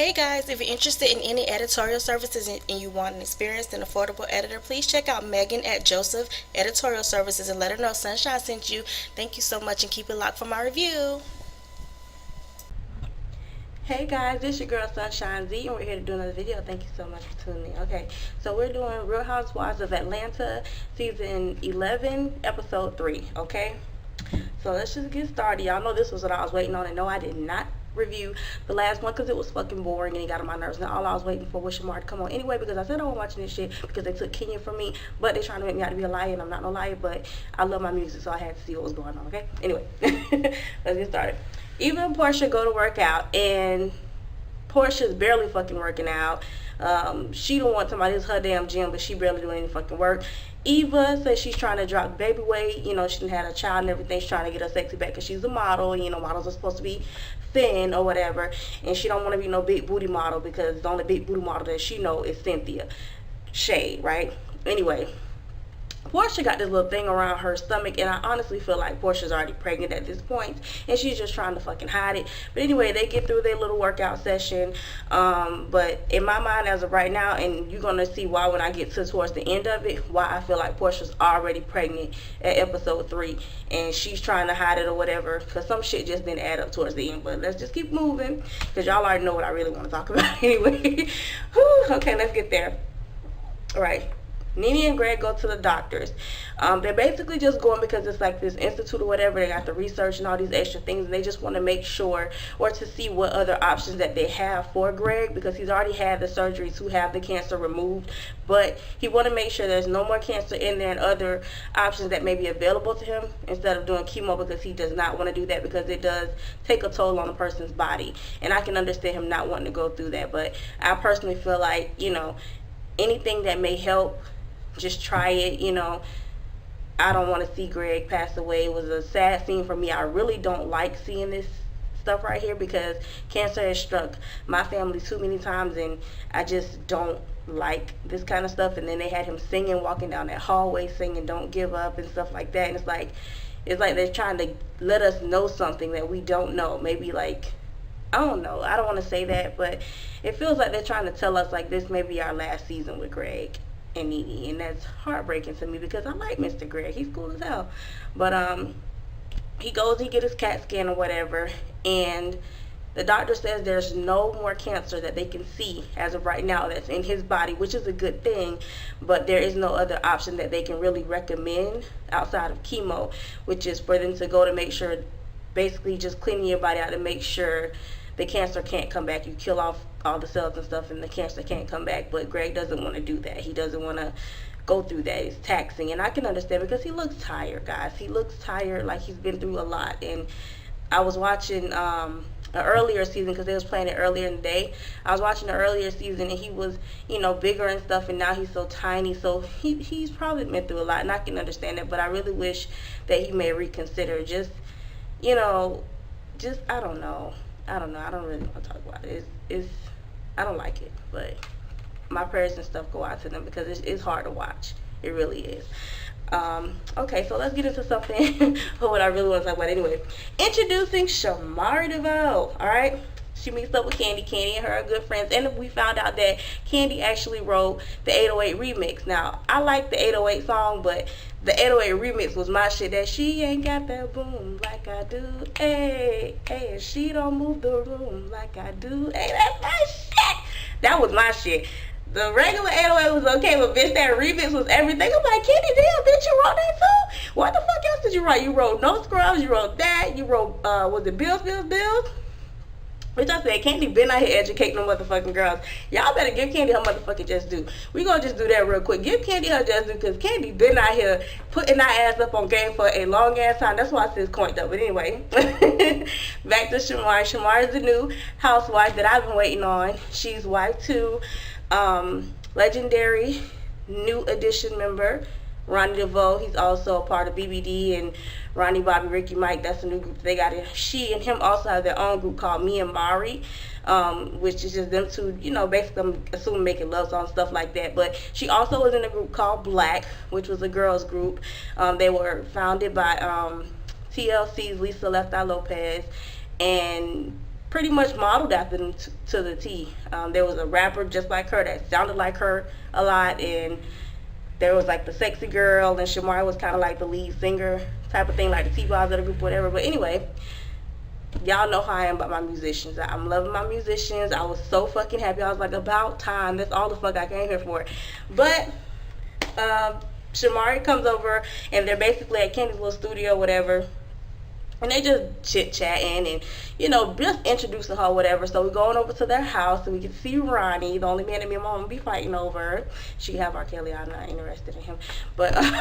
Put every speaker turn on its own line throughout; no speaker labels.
Hey guys, if you're interested in any editorial services and you want an experienced and affordable editor, please check out Megan at Joseph Editorial Services and let her know Sunshine sent you. Thank you so much and keep it locked for my review. Hey guys, this is your girl Sunshine Z and we're here to do another video. Thank you so much for tuning in. Okay, so we're doing Real Housewives of Atlanta season 11 episode 3, okay? So let's just get started. Y'all know this was what I was waiting on, and no, I did not review the last one because it was fucking boring and it got on my nerves. Now all I was waiting for was Shamari to come on anyway, because I said I wasn't watching this shit because they took Kenya from me, but they're trying to make me out to be a liar, and I'm not no liar, but I love my music, so I had to see what was going on. Okay, anyway. Let's get started. Eva and Portia go to work out, and Portia's barely fucking working out. She don't want somebody, it's her damn gym, but she barely doing any fucking work. Eva says she's trying to drop baby weight. You know, she had a child and everything. She's trying to get her sexy back because she's a model. You know, models are supposed to be thin or whatever. And she don't want to be no big booty model because the only big booty model that she know is Cynthia Shade, right? Anyway, Portia got this little thing around her stomach, and I honestly feel like Portia's already pregnant at this point, and she's just trying to fucking hide it. But anyway, they get through their little workout session. But in my mind, as of right now, and you're gonna see why when I get towards the end of it, why I feel like Portia's already pregnant at episode 3, and she's trying to hide it or whatever, because some shit just didn't add up towards the end. But let's just keep moving, because y'all already know what I really want to talk about anyway. Whew, okay, let's get there. All right. Nene and Greg go to the doctors. They're basically just going because it's like this institute or whatever. They got the research and all these extra things, and they just want to make sure or to see what other options that they have for Greg, because he's already had the surgery to have the cancer removed, but he want to make sure there's no more cancer in there and other options that may be available to him instead of doing chemo, because he does not want to do that because it does take a toll on a person's body. And I can understand him not wanting to go through that, but I personally feel like, you know, anything that may help, just try it. You know, I don't want to see Greg pass away. It was a sad scene for me. I really don't like seeing this stuff right here because cancer has struck my family too many times, and I just don't like this kind of stuff. And then they had him singing, walking down that hallway singing "Don't Give Up" and stuff like that, and it's like they're trying to let us know something that we don't know. Maybe like, I don't know, I don't want to say that, but it feels like they're trying to tell us like this may be our last season with Greg and Nene, and that's heartbreaking to me because I like Mr. Greg. He's cool as hell. But he goes, he get his CAT scan or whatever, and the doctor says there's no more cancer that they can see as of right now that's in his body, which is a good thing, but there is no other option that they can really recommend outside of chemo, which is for them to go to make sure, basically just cleaning your body out to make sure the cancer can't come back. You kill off all the cells and stuff and the cancer can't come back, but Greg doesn't want to do that. He doesn't want to go through that. It's taxing, and I can understand because he looks tired, guys. He looks tired, like he's been through a lot. And I was watching an earlier season because they was playing it earlier in the day. I was watching the earlier season, and he was, you know, bigger and stuff, and now he's so tiny, so he's probably been through a lot, and I can understand it. But I really wish that he may reconsider, just, you know, just, I don't know. I don't really want to talk about it. I don't like it, but my prayers and stuff go out to them because it's hard to watch. It really is. Okay, so let's get into something for what I really want to talk about anyway. Introducing Shamari Devoe, alright? She meets up with Candy. Candy and her are good friends, and we found out that Candy actually wrote the 808 remix. Now, I like the 808 song, but the 808 remix was my shit. That she ain't got that boom like I do. Hey, hey, she don't move the room like I do. Hey, that's my shit. That was my shit. The regular 808 was okay, but bitch, that remix was everything. I'm like, Candy, damn, bitch, you wrote that too? What the fuck else did you write? You wrote No Scrubs, you wrote that, you wrote, was it Bills? Which I said, Candy been out here educating them motherfucking girls. Y'all better give Candy her motherfucking just due. We gonna just do that real quick. Give Candy her just due, because Candy been out here putting our ass up on game for a long ass time. That's why I said it's coined up. But anyway, back to Shamari. Shamari is the new housewife that I've been waiting on. She's wife to legendary new edition member Ronnie Devoe. He's also a part of BBD and Ronnie, Bobby, Ricky, Mike. That's a new group they got. She and him also have their own group called Me and Mari, which is just them two, you know, basically I'm assuming making love songs, stuff like that. But she also was in a group called Blaque, which was a girls group. They were founded by TLC's Lisa Left Eye Lopez, and pretty much modeled after them to the T. There was a rapper just like her that sounded like her a lot, and there was like the sexy girl, and Shamari was kind of like the lead singer type of thing, like the T-Boz of the group, whatever. But anyway, y'all know how I am about my musicians. I'm loving my musicians. I was so fucking happy. I was like, about time. That's all the fuck I came here for. But Shamari comes over, and they're basically at Kenny's little studio, whatever. And they just chit-chatting and, you know, just introducing her, whatever. So we're going over to their house, and we can see Ronnie, the only man that me and mom be fighting over. She can have R. Kelly. I'm not interested in him. But I'm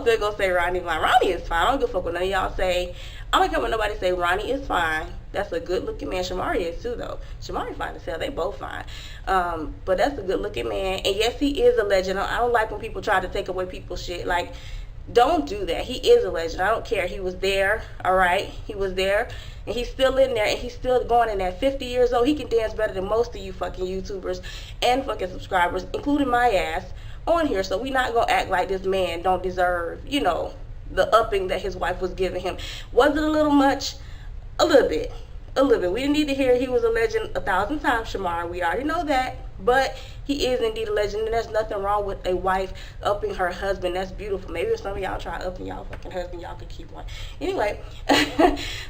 still going to say Ronnie. Like, Ronnie is fine. I don't give a fuck what none of y'all say. I don't care what nobody say. Ronnie is fine. That's a good-looking man. Shamari is, too, though. Shamari fine as hell. They both fine. But that's a good-looking man. And, yes, he is a legend. I don't like when people try to take away people's shit. Like, don't do that. He is a legend. I don't care. He was there, all right? He was there, and he's still in there, and he's still going in at 50 years old. He can dance better than most of you fucking YouTubers and fucking subscribers, including my ass, on here. So we not going to act like this man don't deserve, you know, the upping that his wife was giving him. Was it a little much? A little bit. A little bit. We didn't need to hear he was a legend 1,000 times, Shamari. We already know that. But he is indeed a legend, and there's nothing wrong with a wife upping her husband. That's beautiful. Maybe if some of y'all try upping y'all fucking husband, y'all could keep one. Anyway,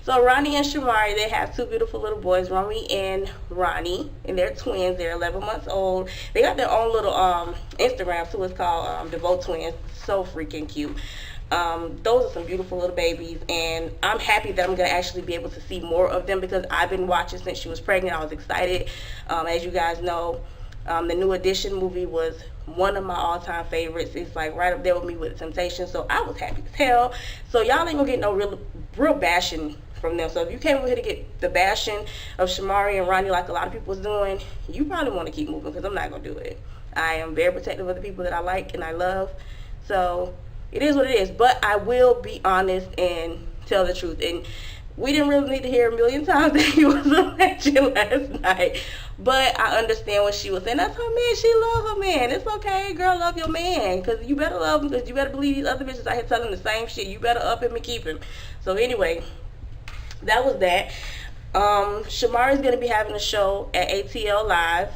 so Ronnie and Shamari, they have two beautiful little boys, Ronnie and Ronnie, and they're twins. They're 11 months old. They got their own little Instagram, too. It's called Devoe Twins. So freaking cute. Those are some beautiful little babies, and I'm happy that I'm going to actually be able to see more of them because I've been watching since she was pregnant. I was excited. As you guys know, the New Edition movie was one of my all-time favorites. It's like right up there with me with Temptation, so I was happy as hell. So y'all ain't gonna get no real bashing from them. So if you came over here to get the bashing of Shamari and Ronnie like a lot of people was doing, you probably want to keep moving because I'm not gonna do it. I am very protective of the people that I like and I love, so it is what it is. But I will be honest and tell the truth. And we didn't really need to hear a million times that he was a legend last night. But I understand what she was saying. That's her man. She love her man. It's okay, girl. Love your man. Because you better love him. Because you better believe these other bitches out here telling the same shit. You better up him and keep him. So anyway, that was that. Shamari's going to be having a show at ATL Live.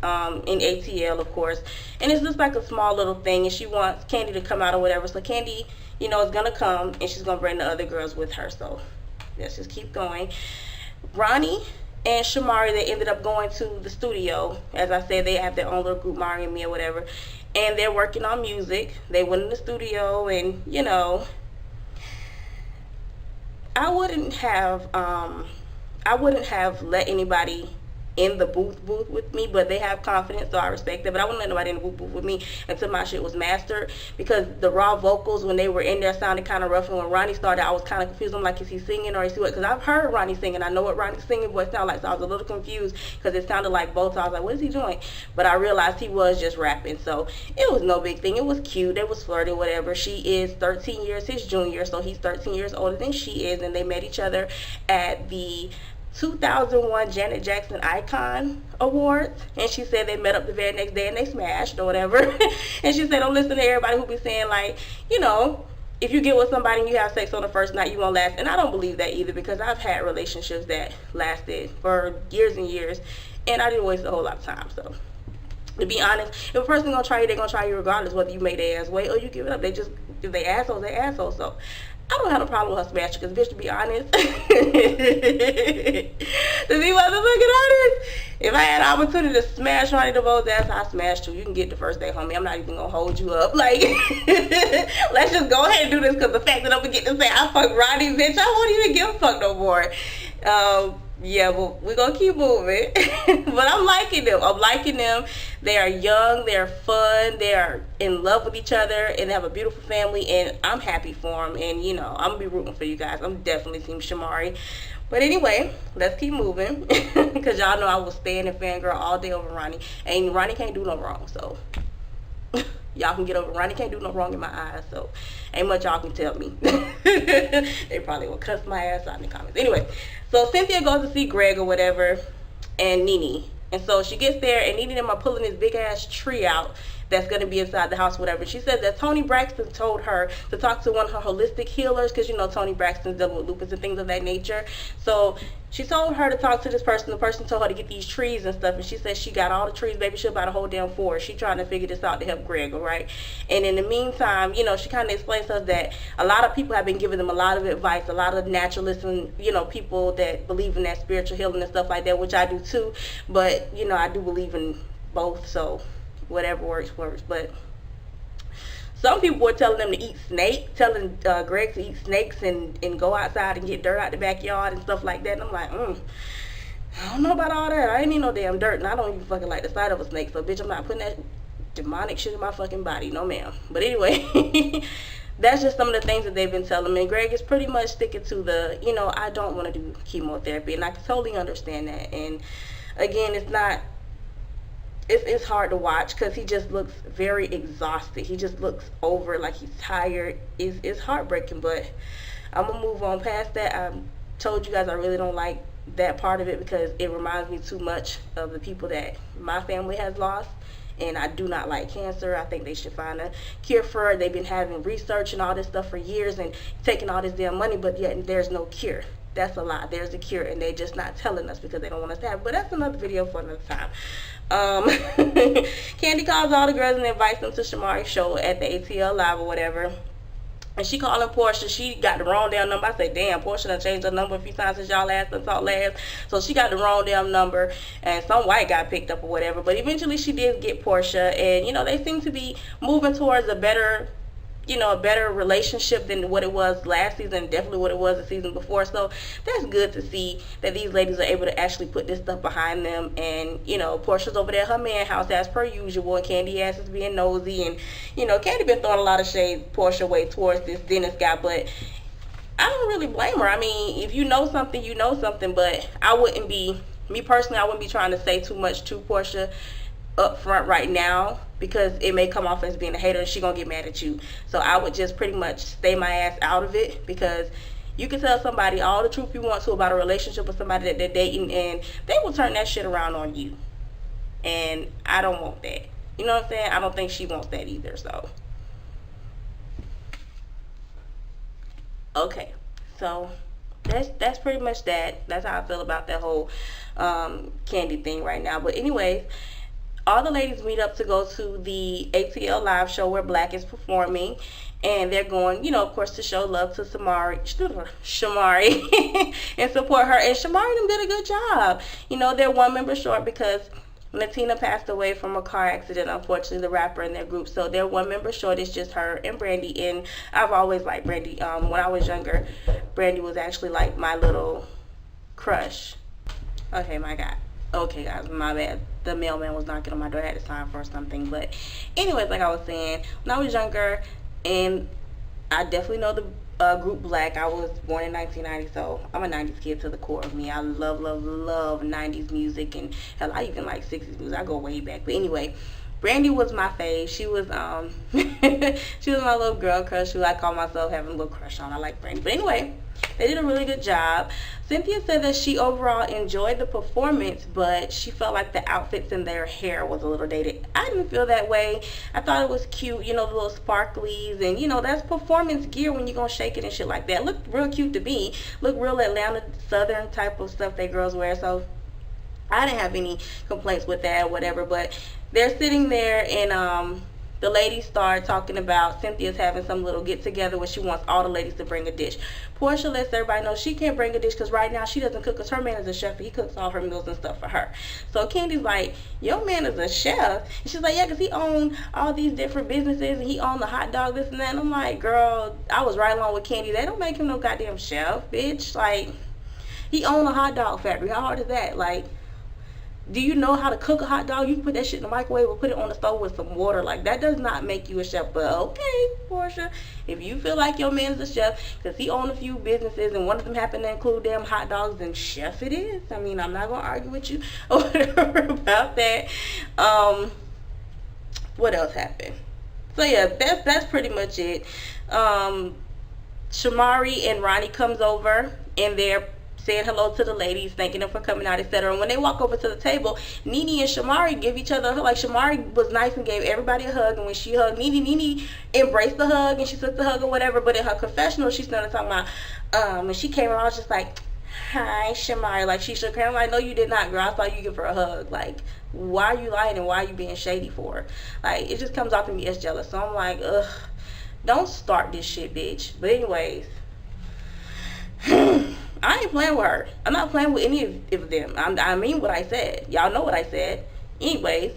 In ATL, of course. And it's just like a small little thing. And she wants Candy to come out or whatever. So Candy, you know, is going to come. And she's going to bring the other girls with her. So let's just keep going. Ronnie and Shamari, they ended up going to the studio. As I said, they have their own little group, Mari and me or whatever. And they're working on music. They went in the studio and, you know, I wouldn't have let anybody in the booth with me, but they have confidence, so I respect it. But I wouldn't let nobody in the booth with me until my shit was mastered, because the raw vocals when they were in there sounded kind of rough. And when Ronnie started, I was kind of confused. I'm like, is he singing or is he what? Because I've heard Ronnie singing. I know what Ronnie's singing voice sounds like, so I was a little confused because it sounded like both. So I was like, what is he doing? But I realized he was just rapping, so it was no big thing. It was cute. It was flirty, whatever. She is 13 years his junior, so he's 13 years older than she is, and they met each other at the 2001 Janet Jackson Icon Awards, and she said they met up the very next day and they smashed or whatever. And she said, don't listen to everybody who be saying, like, you know, if you get with somebody and you have sex on the first night, you won't last. And I don't believe that either, because I've had relationships that lasted for years and years, and I didn't waste a whole lot of time. So to be honest, if a person gonna try you, they're gonna try you regardless, whether you make their ass wait or you give it up. They just, if they assholes, they assholes. So I don't have a problem with her smashing, because, bitch, to be honest, to be motherfucking honest, if I had an opportunity to smash Ronnie Devoe's ass, I smashed you. You can get the first day, homie. I'm not even gonna hold you up. Like, let's just go ahead and do this, because the fact that I'm gonna get to say I fuck Ronnie, bitch, I won't even give a fuck no more. Yeah, but we're gonna keep moving. But I'm liking them. I'm liking them. They are young, they're fun, they are in love with each other, and they have a beautiful family, and I'm happy for them. And, you know, I'm gonna be rooting for you guys. I'm definitely Team Shamari. But anyway, let's keep moving, because y'all know I will stand and fangirl all day over Ronnie. And Ronnie can't do no wrong, so y'all can get over. Ronnie can't do no wrong in my eyes, so ain't much y'all can tell me. They probably will cuss my ass out in the comments. Anyway, so Cynthia goes to see Greg or whatever, and Nene. And so she gets there, and Nene and them are pulling this big ass tree out that's going to be inside the house, whatever. She said that Toni Braxton told her to talk to one of her holistic healers, because you know Toni Braxton's dealing with lupus and things of that nature. So she told her to talk to this person. The person told her to get these trees and stuff, and she said she got all the trees, baby. She about a whole damn forest. She trying to figure this out to help Greg, all right? And in the meantime, you know, she kind of explains to us that a lot of people have been giving them a lot of advice, a lot of naturalists and, you know, people that believe in that spiritual healing and stuff like that, which I do too. But, you know, I do believe in both, so whatever works. But some people were telling them to eat snake, telling Greg to eat snakes and go outside and get dirt out the backyard and stuff like that. And I'm like, I don't know about all that. I ain't need no damn dirt, and I don't even fucking like the sight of a snake. So, bitch, I'm not putting that demonic shit in my fucking body. No, ma'am. But anyway, that's just some of the things that they've been telling me. And Greg is pretty much sticking to the, you know, I don't want to do chemotherapy. And I can totally understand that. And, again, it's hard to watch because he just looks very exhausted. He just looks over, like he's tired. It's heartbreaking, but I'm going to move on past that. I told you guys I really don't like that part of it because it reminds me too much of the people that my family has lost. And I do not like cancer. I think they should find a cure for it. They've been having research and all this stuff for years and taking all this damn money, but yet there's no cure. That's a lie. There's a cure, and they're just not telling us because they don't want us to have it. But that's another video for another time. Kandi calls all the girls and invites them to Shamari's show at the ATL Live or whatever. And she calling Portia. She got the wrong damn number. I said, damn, Portia done changed her number a few times since y'all last done talked last. So she got the wrong damn number. And some white guy picked up or whatever. But eventually she did get Portia. And, you know, they seem to be moving towards a better, you know, a better relationship than what it was last season, definitely what it was the season before. So that's good to see that these ladies are able to actually put this stuff behind them. And, you know, Portia's over there at her man house as per usual, and Kandi ass is being nosy. And, you know, Kandi been throwing a lot of shade Portia way towards this Dennis guy, but I don't really blame her. I mean, if you know something, you know something. But I wouldn't be, me personally, I wouldn't be trying to say too much to Portia up front right now, because it may come off as being a hater and she gonna get mad at you. So I would just pretty much stay my ass out of it, because you can tell somebody all the truth you want to about a relationship with somebody that they're dating, and they will turn that shit around on you. And I don't want that. You know what I'm saying? I don't think she wants that either. So okay, so that's pretty much that. That's how I feel about that whole Kandi thing right now. But anyways, all the ladies meet up to go to the ATL Live show where Blaque is performing, and they're going, you know, of course, to show love to Shamari and support her. And Shamari them did a good job. You know, they're one member short because Latina passed away from a car accident, unfortunately, the rapper in their group. So they're one member short. It's just her and Brandy. And I've always liked Brandy. When I was younger, Brandy was actually like my little crush. Okay, my God. Okay, guys, my bad. The mailman was knocking on my door. I had to sign for something. But anyways, like I was saying, when I was younger, and I definitely know the group Blaque. I was born in 1990, so I'm a 90s kid to the core of me. I love 90s music, and hell, I even like 60s music. I go way back. But anyway, Brandy was my fave. She was she was my little girl crush, who I call myself having a little crush on. I like Brandy. But anyway, they did a really good job. Cynthia said that she overall enjoyed the performance, but she felt like the outfits and their hair was a little dated. I didn't feel that way. I thought it was cute, you know, the little sparklies, and you know, that's performance gear when you're gonna shake it and shit like that. Looked real cute to me. Looked real Atlanta Southern type of stuff that girls wear. So I didn't have any complaints with that or whatever. But they're sitting there, and the ladies start talking about Cynthia's having some little get together where she wants all the ladies to bring a dish. Portia lets everybody know she can't bring a dish because right now she doesn't cook, because her man is a chef and he cooks all her meals and stuff for her. So Candy's like, your man is a chef? And she's like, yeah, because he owned all these different businesses and he owned the hot dog, this and that. And I'm like, girl, I was right along with Kandi. They don't make him no goddamn chef, bitch. Like, he owned a hot dog factory. How hard is that? Like, do you know how to cook a hot dog? You can put that shit in the microwave or put it on the stove with some water. Like, that does not make you a chef. But okay, Portia, if you feel like your man's a chef because he owned a few businesses and one of them happened to include damn hot dogs, then chef it is. I mean, I'm not going to argue with you or whatever about that. What else happened? So yeah, that's pretty much it. Shamari and Ronnie comes over, and they're saying hello to the ladies, thanking them for coming out, etc. And when they walk over to the table, Nene and Shamari give each other a hug. Like, Shamari was nice and gave everybody a hug, and when she hugged Nene embraced the hug and she took the hug or whatever. But in her confessional, she started talking about when she came around, just like, hi, Shamari. Like, she shook her hand. Like, no, you did not, girl. I saw you give her a hug. Like, why are you lying and why are you being shady for her? Like, it just comes off to me as jealous. So I'm like, ugh, don't start this shit, bitch. But anyways, I ain't playing with her. I'm not playing with any of them. I mean what I said. Y'all know what I said. Anyways,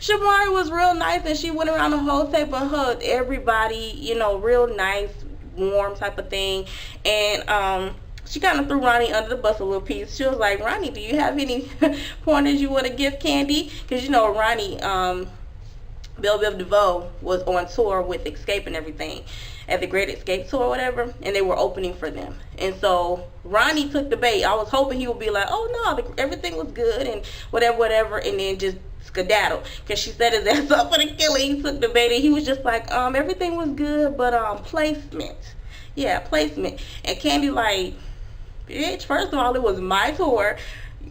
Shamari was real nice, and she went around the whole table and hugged everybody, you know, real nice, warm type of thing. And she kind of threw Ronnie under the bus a little piece. She was like, Ronnie, do you have any pointers you want to give Candy? Because, you know, Ronnie, Devoe was on tour with Escape and everything, at the Great Escape tour or whatever, and they were opening for them. And so Ronnie took the bait. I was hoping he would be like, oh no, everything was good and whatever, and then just skedaddle, because she set his ass up for the killing. He took the bait and he was just like, everything was good, but placement. Yeah, placement. And Candy like, bitch, first of all, it was my tour.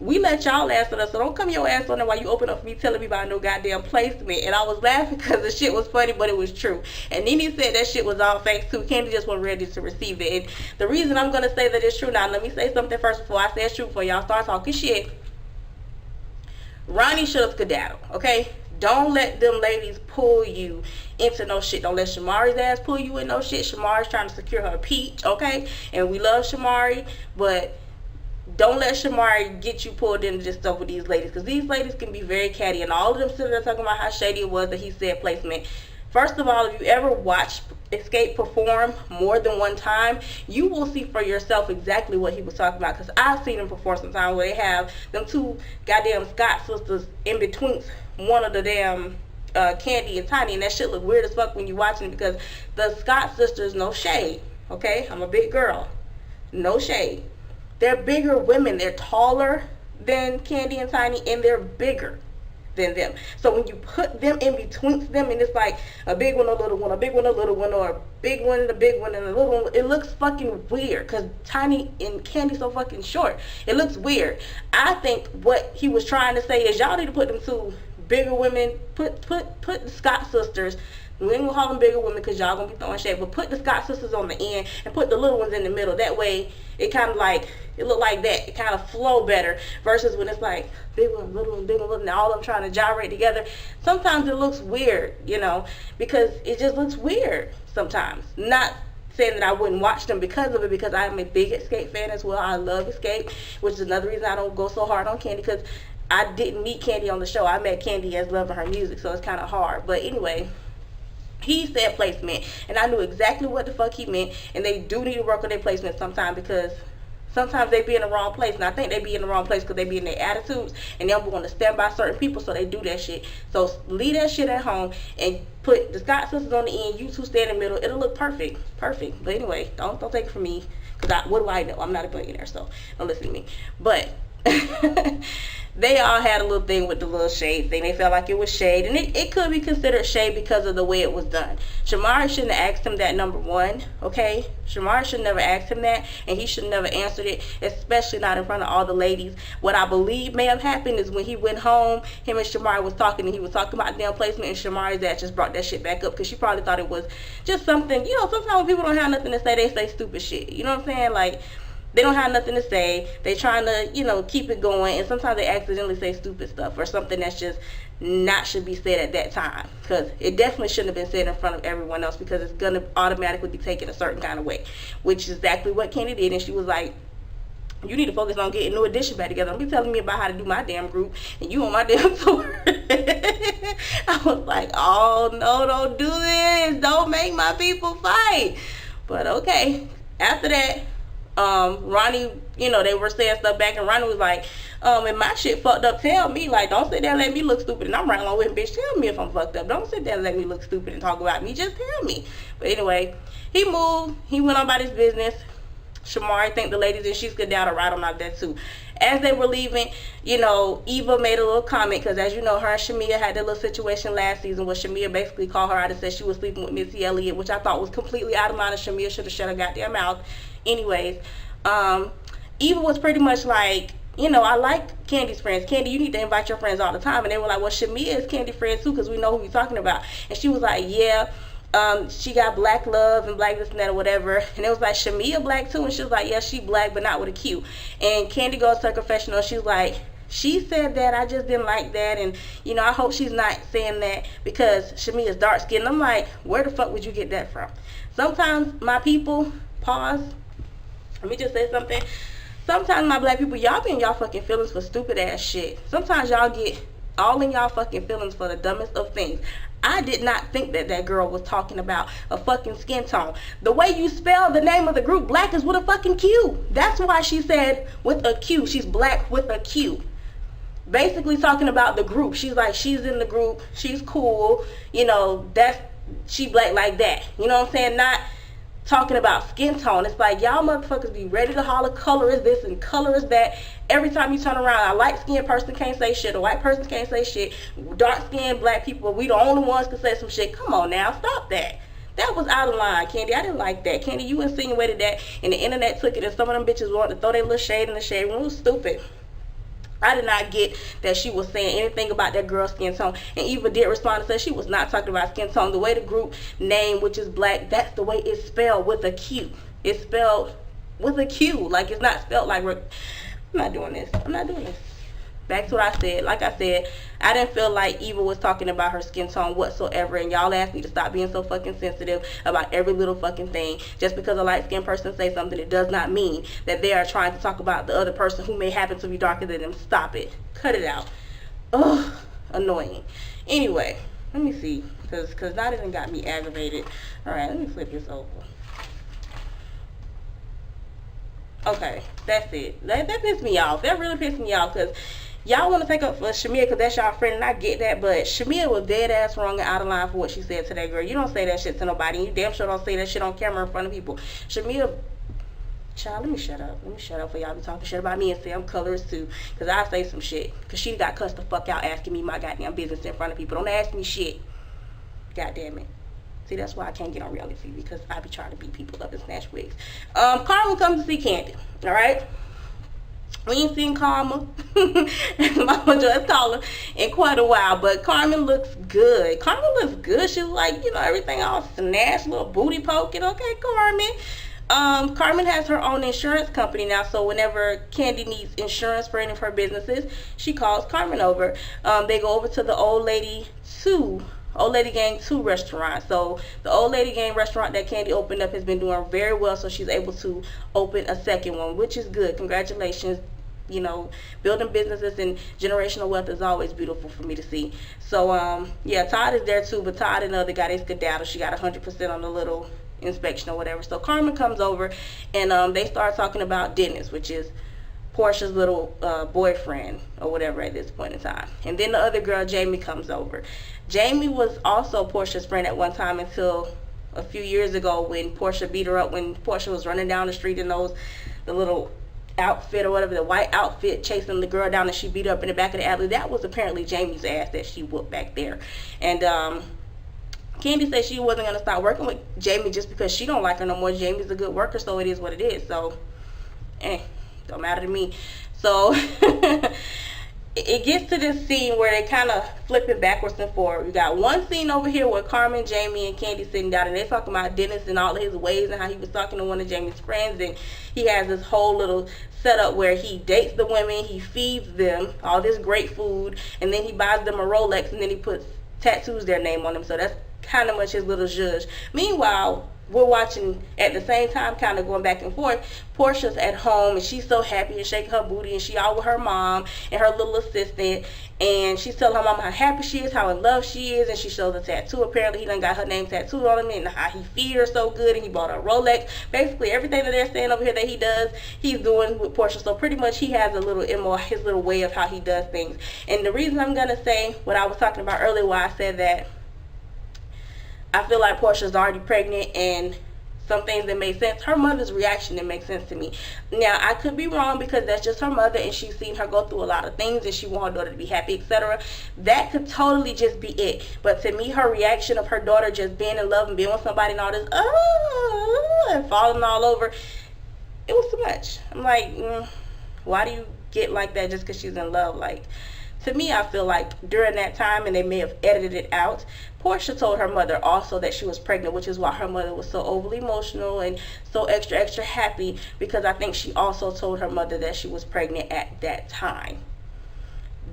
We let y'all answer us, so don't come your ass on there while you open up for me telling me about no goddamn placement. And I was laughing because the shit was funny, but it was true. And Nene said that shit was all fake too. Candy just wasn't ready to receive it. And the reason I'm gonna say that it's true, now let me say something first before I say it's true, before y'all start talking shit. Ronnie should have skedaddled, okay? Don't let them ladies pull you into no shit. Don't let Shamari's ass pull you in no shit. Shamari's trying to secure her peach, okay? And we love Shamari, but don't let Shamari get you pulled into this stuff with these ladies, because these ladies can be very catty, and all of them sitting there talking about how shady it was that he said placement. First of all, if you ever watch Escape perform more than one time, you will see for yourself exactly what he was talking about, because I've seen him perform sometimes where they have them two goddamn Scott sisters in between one of the damn Candy and Tiny, and that shit look weird as fuck when you watching it, because the Scott sisters, no shade, okay? I'm a big girl, no shade. They're bigger women. They're taller than Candy and Tiny, and they're bigger than them. So when you put them in between them, and it's like a big one, a little one, a big one, a little one, or a big one, and a big one, and a little one, it looks fucking weird, because Tiny and Candy's so fucking short. It looks weird. I think what he was trying to say is y'all need to put them two bigger women, put the Scott sisters, we ain't gonna call them bigger women because y'all gonna be throwing shade, but put the Scott sisters on the end and put the little ones in the middle. That way it kind of like, it look like that. It kind of flow better versus when it's like big one, little one, big one, little one, and all of them trying to gyrate together. Sometimes it looks weird, you know, because it just looks weird sometimes. Not saying that I wouldn't watch them because of it, because I'm a big Escape fan as well. I love Escape, which is another reason I don't go so hard on Candy, because I didn't meet Candy on the show. I met Candy as loving her music, so it's kind of hard. But anyway, he said placement, and I knew exactly what the fuck he meant, and they do need to work on their placement sometimes, because sometimes they be in the wrong place, and I think they be in the wrong place because they be in their attitudes, and they don't want to stand by certain people, so they do that shit. So leave that shit at home, and put the Scott sisters on the end, you two stay in the middle, it'll look perfect. But anyway, don't take it from me, because what do I know? I'm not a billionaire, so don't listen to me. But they all had a little thing with the little shade thing. They felt like it was shade, and it could be considered shade because of the way it was done. Shamari shouldn't have asked him that, number one, okay? Shamari should never asked him that, and he should never answered it, especially not in front of all the ladies. What I believe may have happened is when he went home, him and Shamari was talking, and he was talking about damn placement, and Shamari's dad just brought that shit back up, because she probably thought it was just something, you know, sometimes when people don't have nothing to say, they say stupid shit. You know what I'm saying? Like, they don't have nothing to say. They trying to, you know, keep it going, and sometimes they accidentally say stupid stuff or something that's just not should be said at that time, because it definitely shouldn't have been said in front of everyone else, because it's gonna automatically be taken a certain kind of way, which is exactly what Candy did. And she was like, you need to focus on getting New Edition back together. Don't be telling me about how to do my damn group and you on my damn tour. I was like, oh no, don't do this, don't make my people fight. But okay, after that, Ronnie, you know, they were saying stuff back, and Ronnie was like, and my shit fucked up, tell me. Like, don't sit there and let me look stupid, and I'm right along with him, bitch, tell me if I'm fucked up. Don't sit there and let me look stupid and talk about me, just tell me. But anyway, he moved, he went on about his business. Shamari thanked the ladies, and she skedaddled right on out of that too. As they were leaving, you know, Eva made a little comment, because as you know, her and Shamia had that little situation last season where Shamia basically called her out and said she was sleeping with Missy Elliott, which I thought was completely out of line, and Shamia should have shut her goddamn mouth. Anyways, Eva was pretty much like, you know, I like Candy's friends. Candy, you need to invite your friends all the time. And they were like, well, Shamia is Candy's friend too, because we know who you're talking about. And she was like, yeah, she got black love and black this and that or whatever. And it was like, Shamia black too? And she was like, yeah, she black, but not with a Q. And Candy goes to her confessional. She's like, she said that, I just didn't like that, and you know, I hope she's not saying that because Shamia's dark skinned. I'm like, where the fuck would you get that from? Sometimes my people, pause, let me just say something. Sometimes my black people, y'all be in y'all fucking feelings for stupid ass shit. Sometimes y'all get all in y'all fucking feelings for the dumbest of things. I did not think that that girl was talking about a fucking skin tone. The way you spell the name of the group, Blaque, is with a fucking Q. That's why she said with a Q. She's black with a Q. Basically talking about the group. She's like, she's in the group, she's cool, you know, that's, she black like that. You know what I'm saying? Not talking about skin tone. It's like, y'all motherfuckers be ready to holler color is this and color is that. Every time you turn around, a light skinned person can't say shit, a white person can't say shit, dark skinned black people, we the only ones can say some shit. Come on now, stop that. That was out of line, Candy. I didn't like that. Candy, you insinuated that, and the internet took it, and some of them bitches wanted to throw their little shade in the shade room. It was stupid. I did not get that she was saying anything about that girl's skin tone. And Eva did respond and said she was not talking about skin tone. The way the group name, which is Blaque, that's the way it's spelled, with a Q. It's spelled with a Q. Like, it's not spelled like, I'm not doing this. I'm not doing this. Back to what I said. Like I said, I didn't feel like Eva was talking about her skin tone whatsoever. And y'all asked me to stop being so fucking sensitive about every little fucking thing. Just because a light-skinned person says something, it does not mean that they are trying to talk about the other person who may happen to be darker than them. Stop it. Cut it out. Ugh. Annoying. Anyway, let me see. Because that even got me aggravated. Alright, let me flip this over. Okay, that's it. That pissed me off. That really pissed me off because y'all want to take up for Shamia because that's y'all friend, and I get that, but Shamia was dead ass wrong and out of line for what she said to that girl. You don't say that shit to nobody, and you damn sure don't say that shit on camera in front of people. Shamia, child, let me shut up. Let me shut up for y'all be talking shit about me and say I'm colorist too, because I say some shit. Because she got cussed the fuck out asking me my goddamn business in front of people. Don't ask me shit. God damn it. See, that's why I can't get on reality TV, because I be trying to beat people up and snatch wigs. Karma comes to see Candy, alright? We ain't seen Karma, Mama Joyce call her, in quite a while, but Carmen looks good. Carmen looks good. She's like, you know, everything all snatched, little booty poking. Okay, Carmen. Carmen has her own insurance company now, so whenever Candy needs insurance for any of her businesses, she calls Carmen over. They go over to the Old Lady Gang 2 restaurant. So the Old Lady Gang restaurant that Candy opened up has been doing very well, so she's able to open a second one, which is good. Congratulations. You know, building businesses and generational wealth is always beautiful for me to see. So yeah, Todd is there too, but Todd and the other guy, they skedaddle. She got 100% on the little inspection or whatever. So Carmen comes over, and they start talking about Dennis, which is Portia's little boyfriend or whatever at this point in time. And then the other girl, Jamie, comes over. Jamie was also Portia's friend at one time until a few years ago when Portia beat her up, when Portia was running down the street in the little outfit or whatever, the white outfit, chasing the girl down, and she beat her up in the back of the alley. That was apparently Jamie's ass that she whooped back there. And Candy said she wasn't going to stop working with Jamie just because she don't like her no more. Jamie's a good worker, so it is what it is. So, don't matter to me. So it gets to this scene where they kind of flip it backwards and forward. We got one scene over here where Carmen, Jamie, and Candy sitting down, and they're talking about Dennis and all of his ways and how he was talking to one of Jamie's friends, and he has this whole little setup where he dates the women, he feeds them all this great food, and then he buys them a Rolex, and then he puts tattoos their name on them. So that's kind of much his little zhuzh. Meanwhile, we're watching at the same time, kind of going back and forth. Portia's at home, and she's so happy and shaking her booty, and she out with her mom and her little assistant, and she's telling her mom how happy she is, how in love she is, and she shows a tattoo. Apparently he done got her name tattooed on him, and how he feed her so good, and he bought her a Rolex. Basically everything that they're saying over here that he does, he's doing with Portia. So pretty much he has a little MO, his little way of how he does things. And the reason I'm gonna say what I was talking about earlier, why I said that I feel like Portia's already pregnant, and some things that made sense. Her mother's reaction didn't make sense to me. Now, I could be wrong because that's just her mother, and she's seen her go through a lot of things, and she wants her daughter to be happy, etc. That could totally just be it. But to me, her reaction of her daughter just being in love and being with somebody and all this, and falling all over, it was too much. I'm like, why do you get like that just because she's in love? Like, to me, I feel like during that time, and they may have edited it out, Portia told her mother also that she was pregnant, which is why her mother was so overly emotional and so extra happy, because I think she also told her mother that she was pregnant at that time.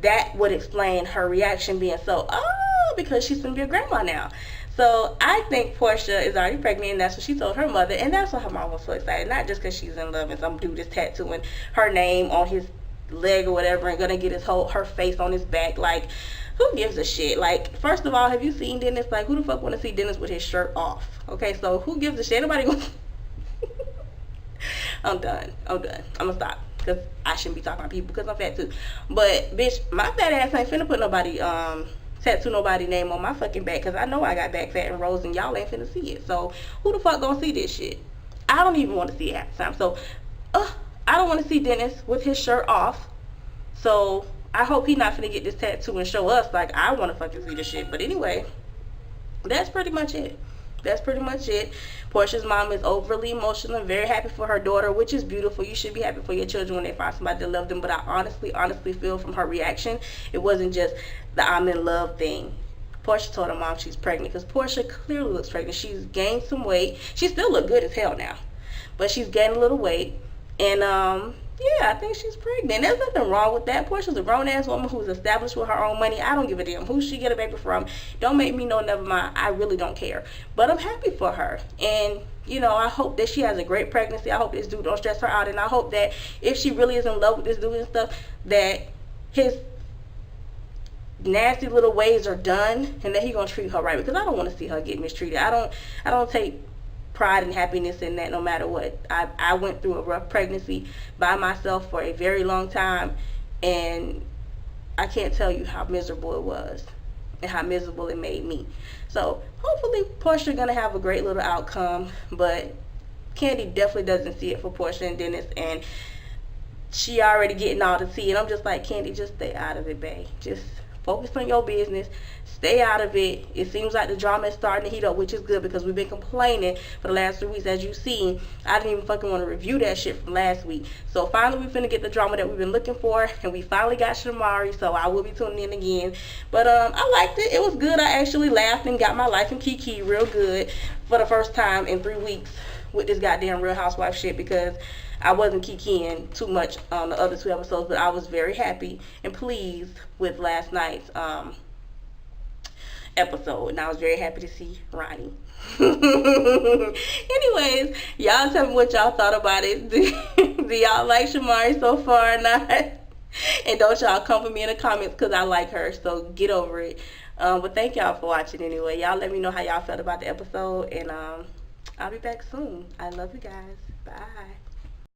That would explain her reaction being so, oh, because she's gonna be a grandma now. So I think Portia is already pregnant, and that's what she told her mother, and that's why her mom was so excited. Not just because she's in love and some dude is tattooing her name on his leg or whatever and gonna get her face on his back. Like, who gives a shit? Like, first of all, have you seen Dennis? Like, who the fuck want to see Dennis with his shirt off? Okay, so who gives a shit? Nobody gonna I'm done. I'm gonna stop, because I shouldn't be talking about people because I'm fat too. But bitch, my fat ass ain't finna put nobody tattoo nobody name on my fucking back, because I know I got back fat and rolls and y'all ain't finna see it. So who the fuck gonna see this shit? I don't even want to see it half the time. So I don't want to see Dennis with his shirt off. So I hope he not finna get this tattoo and show us. Like, I want to fucking see this shit. But anyway, that's pretty much it. Portia's mom is overly emotional and very happy for her daughter, which is beautiful. You should be happy for your children when they find somebody that love them. But I honestly feel from her reaction, it wasn't just the I'm in love thing. Portia told her mom she's pregnant, because Portia clearly looks pregnant. She's gained some weight. She still look good as hell now, but she's gained a little weight. And yeah, I think she's pregnant. There's nothing wrong with that. Portia's a grown-ass woman who's established with her own money. I don't give a damn who she get a baby from. Don't make me know, never mind. I really don't care. But I'm happy for her. And, you know, I hope that she has a great pregnancy. I hope this dude don't stress her out. And I hope that if she really is in love with this dude and stuff, that his nasty little ways are done and that he gonna treat her right. Because I don't want to see her get mistreated. I don't take pride and happiness in that, no matter what. I went through a rough pregnancy by myself for a very long time, and I can't tell you how miserable it was and how miserable it made me. So hopefully Portia gonna have a great little outcome, but Candy definitely doesn't see it for Portia and Dennis, and she already getting all the tea, and I'm just like, Candy, just stay out of it, babe. Just focus on your business. Stay out of it. It seems like the drama is starting to heat up, which is good, because we've been complaining for the last 3 weeks. As you've seen, I didn't even fucking want to review that shit from last week. So finally we finna get the drama that we've been looking for, and we finally got Shamari, so I will be tuning in again. But I liked it. It was good. I actually laughed and got my life in Kiki real good for the first time in 3 weeks with this goddamn Real Housewives shit, because I wasn't kikiing too much on the other 2 episodes, but I was very happy and pleased with last night's episode, and I was very happy to see Ronnie. Anyways, y'all tell me what y'all thought about it. Do y'all like Shamari so far or not? And don't y'all come for me in the comments, because I like her, so get over it. But thank y'all for watching anyway. Y'all let me know how y'all felt about the episode, and I'll be back soon. I love you guys. Bye.